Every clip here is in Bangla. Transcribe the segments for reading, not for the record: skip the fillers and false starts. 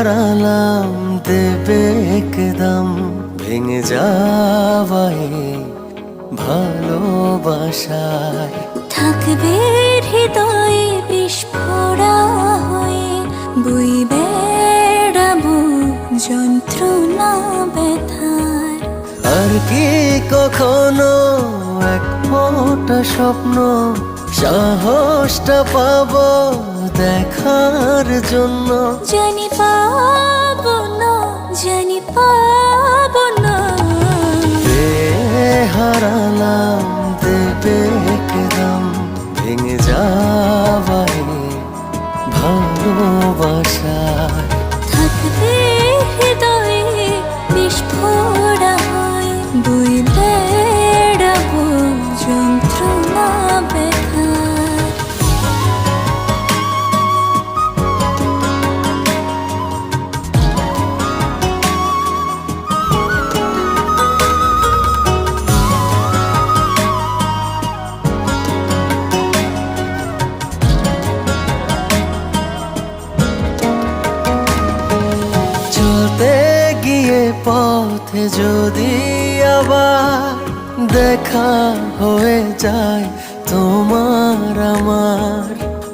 হারালাম দেবে একদম ভেঙে যাওয়াই ভালোবাসায়। থাকবে হৃদয়ে বিস্ফোরা হয়ে, বই বেড়াবো যন্ত্রণা ব্যথার। আর কি কখনো এক ফোঁটা স্বপ্ন সাহসটা পাবো দেখার জন্য? জানি পাবো না, জানি পাবো না। হারালাম দেবে একদম ভেঙে যাওয়াই ভালোবাসায়। থাকবে হৃদয়ে বিস্ফোরা হয়ে, বই বেড়াবো যন্ত্রণা ব্যথার। চলতে গিয়ে পথে যদি আবার দেখা হয়ে যায় তোমার আমার,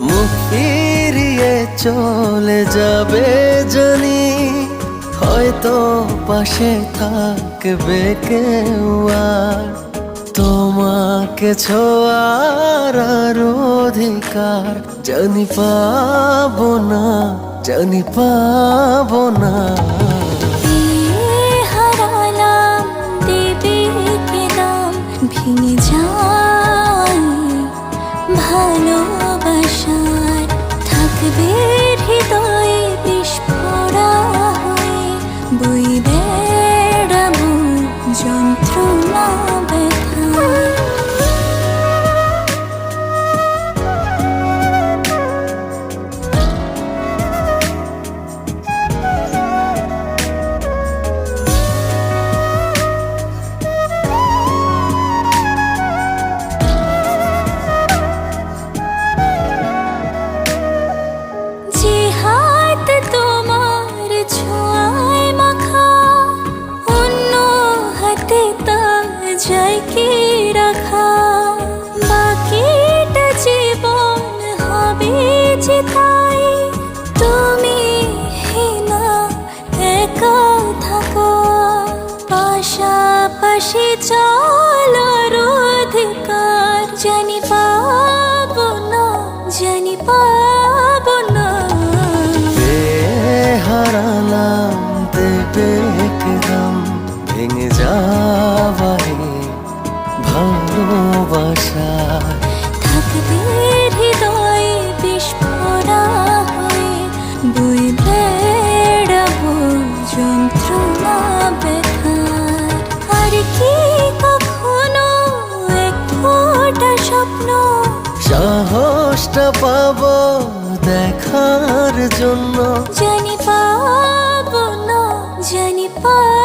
মুখ ফিরিয়ে চলে যাবে জানি, হয়তো পাশে থাকবে কেউ আর। তোমাকে ছোঁয়ার আর অধিকার জানি পাবো না, জানি পাবো না। হারালাম দেবে কেদাম ভেঙে যায় ভালোবাসার। থাকবে হৃদয়ে বিস্ফোরা হয়ে, বই বেড়াবো যন্ত্রণা ব্যথার। যে হাত তোমার ছোঁয়ায় মাখা, অন্য হাতে তা যায় কি রাখা? বাকিটা জীবন হবে যে তাই, তুমি না একা থাকো। পাশাপাশি চলার অধিকার জানি পাবো না, জানি পাবো না। হারালাম দেবে একদম ভেঙে যাওয়াই ভালোবাসায়। থাকবে হৃদয়ে বিস্ফোরা হয়ে, বই বেড়াবো যন্ত্রণা ব্যথার। আর কি কখনো এক ফোঁটা স্বপ্ন সাহসটা পাবো দেখার জন্য? জানি পাবো না, জানি পাবো